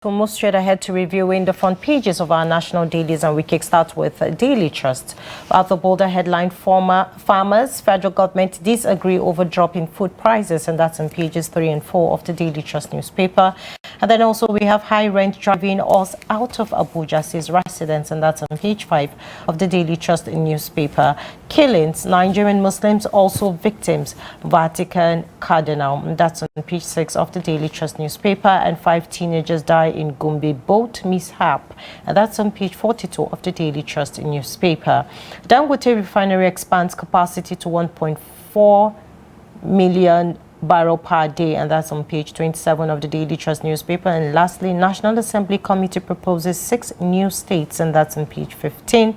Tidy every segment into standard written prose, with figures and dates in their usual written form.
We'll move straight ahead to reviewing the front pages of our national dailies, and we kickstart with Daily Trust. About the bolder headline, farmers, federal government disagree over drop in food prices, and that's on pages 3 and 4 of the Daily Trust newspaper. And then also we have high rent driving us out of Abuja, says residents, and that's on page 5 of the Daily Trust newspaper. Killings, Nigerian Muslims also victims, Vatican Cardinal, and that's on page 6 of the Daily Trust newspaper. And 5 teenagers die in Gombe boat mishap, and that's on page 42 of the Daily Trust newspaper. Dangote refinery expands capacity to 1.4 million barrel per day, and that's on page 27 of the Daily Trust newspaper. And lastly, National Assembly Committee proposes 6 new states, and that's on page 15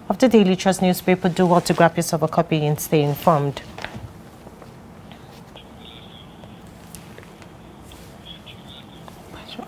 of the Daily Trust newspaper. Do well to grab yourself a copy and stay informed.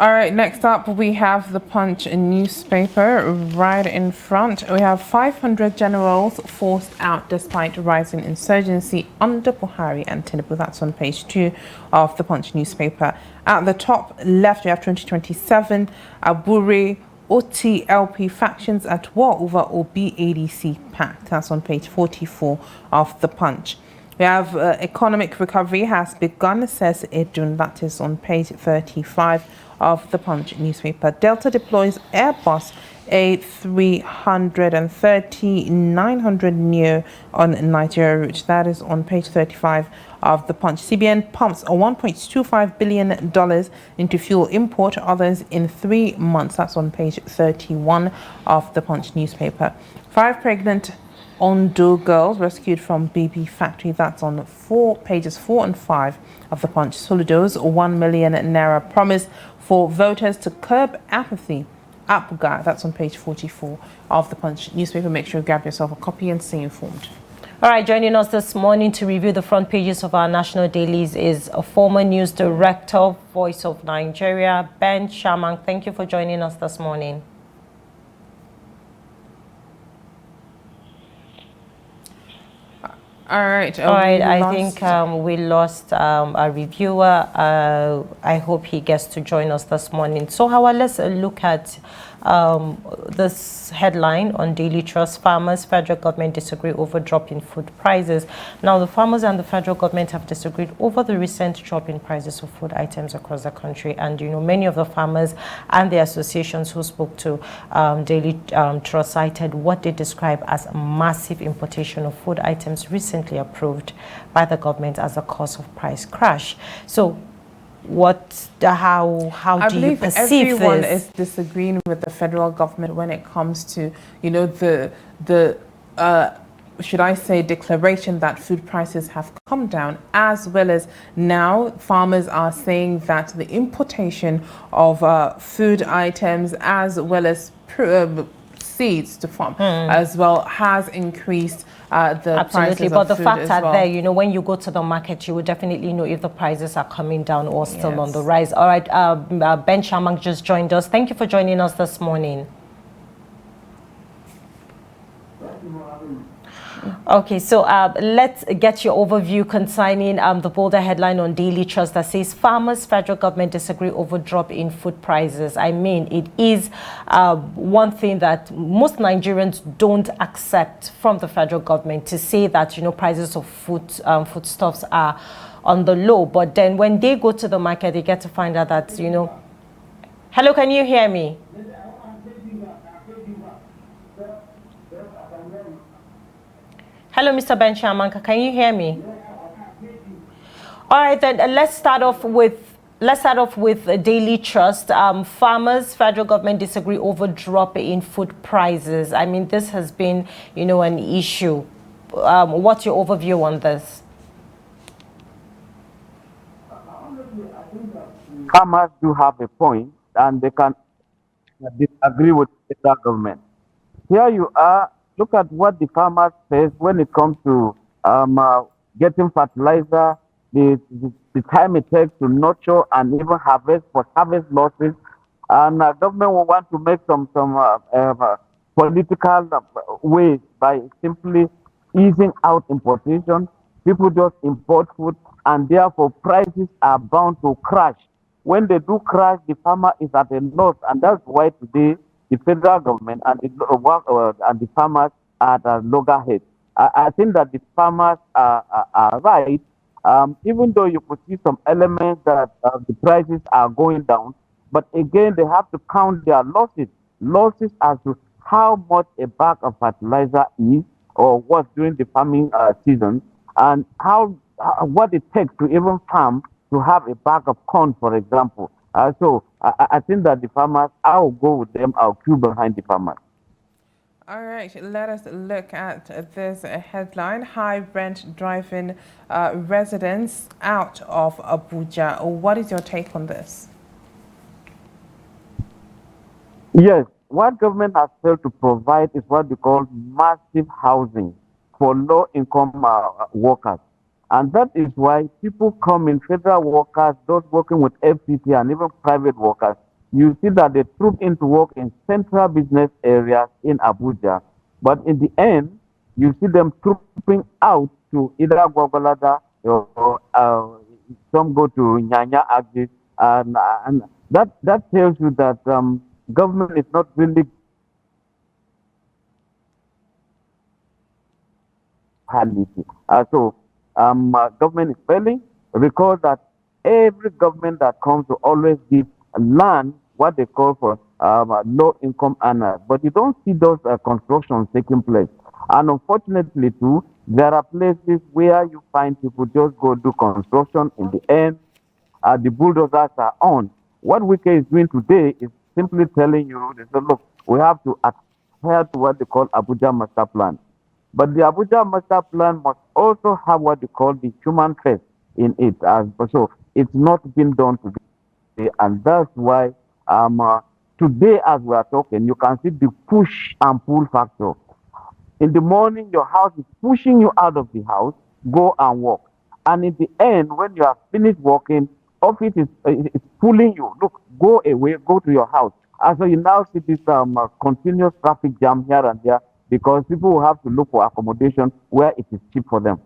All right, next up we have the Punch newspaper right in front. We have 500 generals forced out despite rising insurgency under Buhari and Tinubu. That's on page 2 of the Punch newspaper. At the top left, we have 2027 Aburi OTLP factions at war over OB-ADC pact. That's on page 44 of the Punch. We have economic recovery has begun, says Edun. That is on page 35 of the Punch newspaper. Delta deploys Airbus A330-900 Neo on Nigeria route. That is on page 35 of the Punch. CBN pumps $1.25 billion into fuel import, others in 3 months. That's on page 31 of the Punch newspaper. 5 pregnant Ondo girls rescued from baby factory. That's on pages 4 and 5 of the Punch. Soludo's 1 million naira promise for voters to curb apathy. Apuga, that's on page 44 of the Punch newspaper. Make sure you grab yourself a copy and stay informed. All right, joining us this morning to review the front pages of our national dailies is a former news director, Voice of Nigeria, Ben Shaman. Thank you for joining us this morning. All right. I think we lost a reviewer. I hope he gets to join us this morning. So, let's look at this headline on Daily Trust. Farmers, federal government disagree over drop in food prices. Now, the farmers and the federal government have disagreed over the recent drop in prices of food items across the country. And, many of the farmers and the associations who spoke to Daily Trust cited what they describe as a massive importation of food items recently approved by the government as a cause of price crash. So, how do you perceive everyone this? is disagreeing with the federal government when it comes to should I say declaration that food prices have come down, as well as now farmers are saying that the importation of food items as well as seeds to farm as well has increased the Absolutely, prices but of the food fact as that well. there, when you go to the market, you will definitely know if the prices are coming down or still on the rise. All right, Ben Shamak just joined us. Thank you for joining us this morning. Okay, so let's get your overview concerning the bolder headline on Daily Trust that says farmers, federal government disagree over drop in food prices. I mean, it is one thing that most Nigerians don't accept from the federal government, to say that, prices of foodstuffs are on the low. But then when they go to the market, they get to find out that, Hello, can you hear me? Hello, Mr. Ben Shamanka, can you hear me? All right, then let's start off with Daily Trust. Farmers, federal government disagree over drop in food prices. I mean, this has been, an issue. What's your overview on this? Farmers do have a point, and they can disagree with the federal government. Here you are. Look at what the farmers face when it comes to getting fertilizer, the time it takes to nurture and even harvest losses. And government will want to make some political ways by simply easing out importation. People just import food, and therefore prices are bound to crash when they do crash, the farmer is at a loss, and that's why today the federal government and the farmers are at a loggerhead. I think that the farmers are right, even though you could see some elements that the prices are going down, but again, they have to count their losses as to how much a bag of fertilizer is or was during the farming season, and what it takes to even farm to have a bag of corn, for example. So I think that the farmers, I'll go with them. I'll queue behind the farmers. All right, let us look at this headline. High rent driving residents out of Abuja. What is your take on this? Yes, what government has failed to provide is what they call massive housing for low-income workers. And that is why people come in, federal workers, those working with FCT and even private workers. You see that they troop into work in central business areas in Abuja. But in the end, you see them trooping out to either Gwagwalada or some go to Nyanya Agis. And that tells you that government is not really quality. Government is failing. Recall that every government that comes to always give land what they call for low income earners, but you don't see those constructions taking place. And unfortunately, too, there are places where you find people just go do construction. In the end, the bulldozers are on. What Wike is doing today is simply telling you, they say, look, we have to adhere to what they call Abuja Master Plan. But the Abuja Master Plan must also have what they call the human face in it. So it's not been done today, and that's why today, as we are talking, you can see the push and pull factor. In the morning, your house is pushing you out of the house, go and walk. And in the end, when you have finished walking, office is pulling you. Look, go away, go to your house. And so you now see this continuous traffic jam here and there because people will have to look for accommodation where it is cheap for them.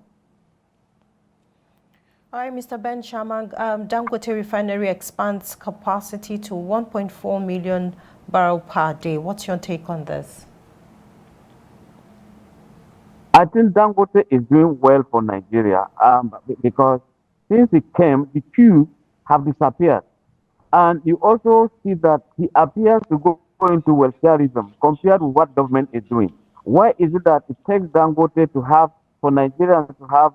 All right, Mr. Ben Shamang, Dangote Refinery expands capacity to 1.4 million barrels per day. What's your take on this? I think Dangote is doing well for Nigeria because since he came, the queues have disappeared. And you also see that he appears to go into welfareism compared with what government is doing. Why is it that it takes Dangote to have, for Nigerians to have,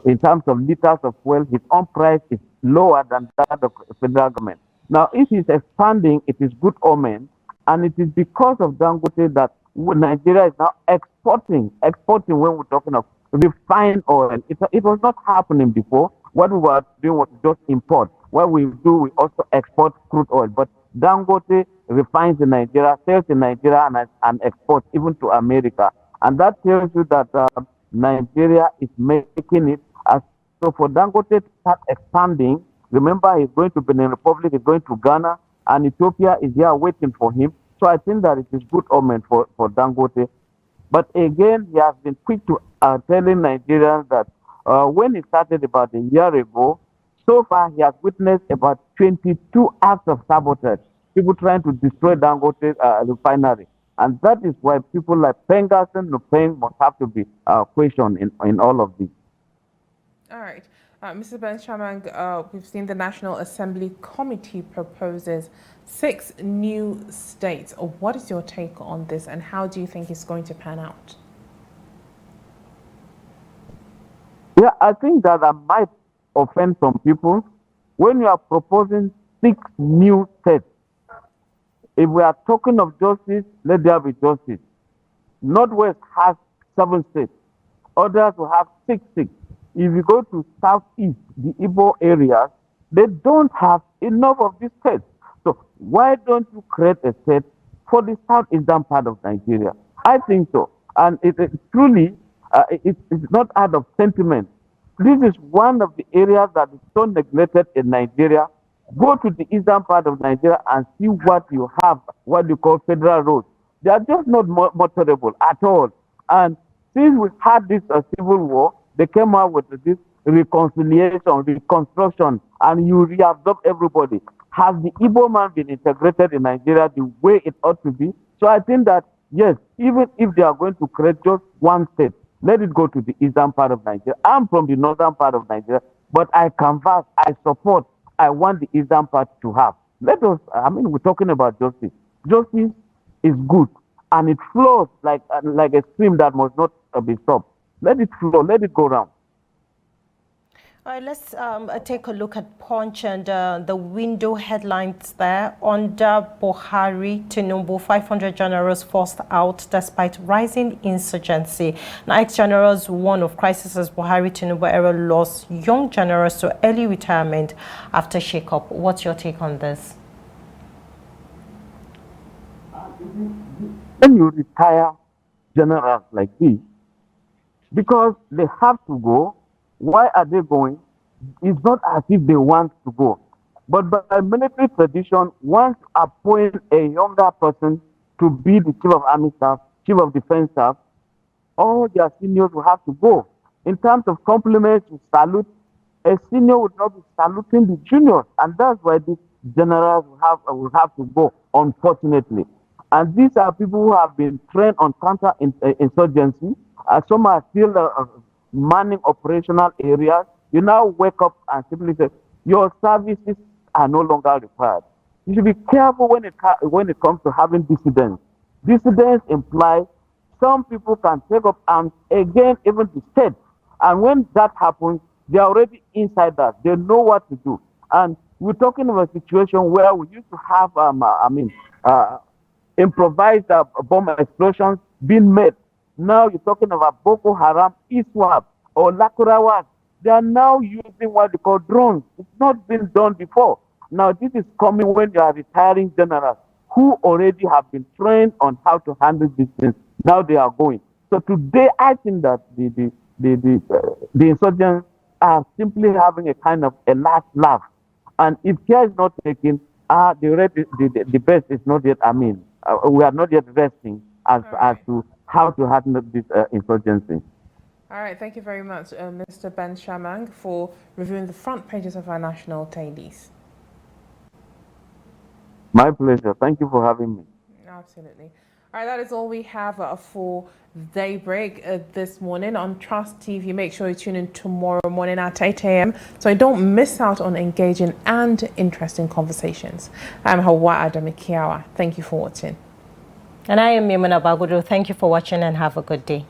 in terms of liters of fuel, his own price is lower than that of the federal government? Now, if he's expanding, it is good omen. And it is because of Dangote that Nigeria is now exporting when we're talking of refined oil. It was not happening before. What we were doing was just import. What we do, we also export crude oil. But Dangote refines in Nigeria, sells in Nigeria, and exports even to America. And that tells you that Nigeria is making it. So for Dangote to start expanding, remember he's going to Benin Republic, he's going to Ghana, and Ethiopia is here waiting for him. So I think that it is good omen for Dangote. But again, he has been quick to telling Nigerians that when he started about a year ago, so far he has witnessed about 22 acts of sabotage, people trying to destroy Dangote refinery. And that is why people like Pengasson Nupeng must have to be questioned in all of this. All right. Mr. Ben Shamang, we've seen the National Assembly Committee proposes 6 new states. What is your take on this and how do you think it's going to pan out? Yeah, I think that might offend some people. When you are proposing 6 new states, if we are talking of justice, let there be justice. Northwest has 7 states. Others will have 6 states. If you go to Southeast, the Igbo areas, they don't have enough of these states. So why don't you create a state for the southeastern part of Nigeria? I think so. And it truly, it's not out of sentiment. This is one of the areas that is so neglected in Nigeria. Go to the eastern part of Nigeria and see what you have, what you call federal roads. They are just not motorable at all. And since we had this civil war, they came out with this reconciliation, reconstruction, and you reabsorb everybody. Has the Igbo man been integrated in Nigeria the way it ought to be? So I think that, yes, even if they are going to create just one state, let it go to the eastern part of Nigeria. I'm from the northern part of Nigeria, but I canvass, I support, I want the eastern part to have. Let us, I mean, we're talking about justice. Justice is good, and it flows like a stream that must not be stopped. Let it flow, let it go round. All right, let's take a look at Punch and the window headlines there. Under Buhari, Tinubu, 500 generals forced out despite rising insurgency. Now, ex-generals warn of crisis as Buhari, Tinubu era lost young generals to early retirement after shake-up. What's your take on this? When you retire generals like this, because they have to go, why are they going? It's not as if they want to go. But by military tradition, once you appoint a younger person to be the chief of army staff, chief of defense staff, all their seniors will have to go. In terms of compliments, to salute, a senior would not be saluting the juniors. And that's why these generals will have to go, unfortunately. And these are people who have been trained on counter-insurgency. Some are still manning operational areas. You now wake up and simply say, your services are no longer required. You should be careful when it comes to having dissidents. Dissidents imply some people can take up arms against even the state. And when that happens, they are already inside that. They know what to do. And we're talking of a situation where we used to have, improvised bomb explosions being made. Now you're talking about Boko Haram, ISWAP, or Lakurawa. They are now using what they call drones. It's not been done before. Now this is coming when you are retiring generals who already have been trained on how to handle these things. Now they are going. So today I think that the insurgents are simply having a kind of a last laugh. And if care is not taken, the best is not yet, we are not yet resting as to how to handle this insurgency. All right, thank you very much, Mr. Ben Shamang, for reviewing the front pages of our national dailies. My pleasure. Thank you for having me. Absolutely. All right, that is all we have for Daybreak this morning on Trust TV. Make sure you tune in tomorrow morning at 8 a.m. so you don't miss out on engaging and interesting conversations. I'm Hawa Adamikiawa. Thank you for watching. And I am Mimuna Bagudu. Thank you for watching and have a good day.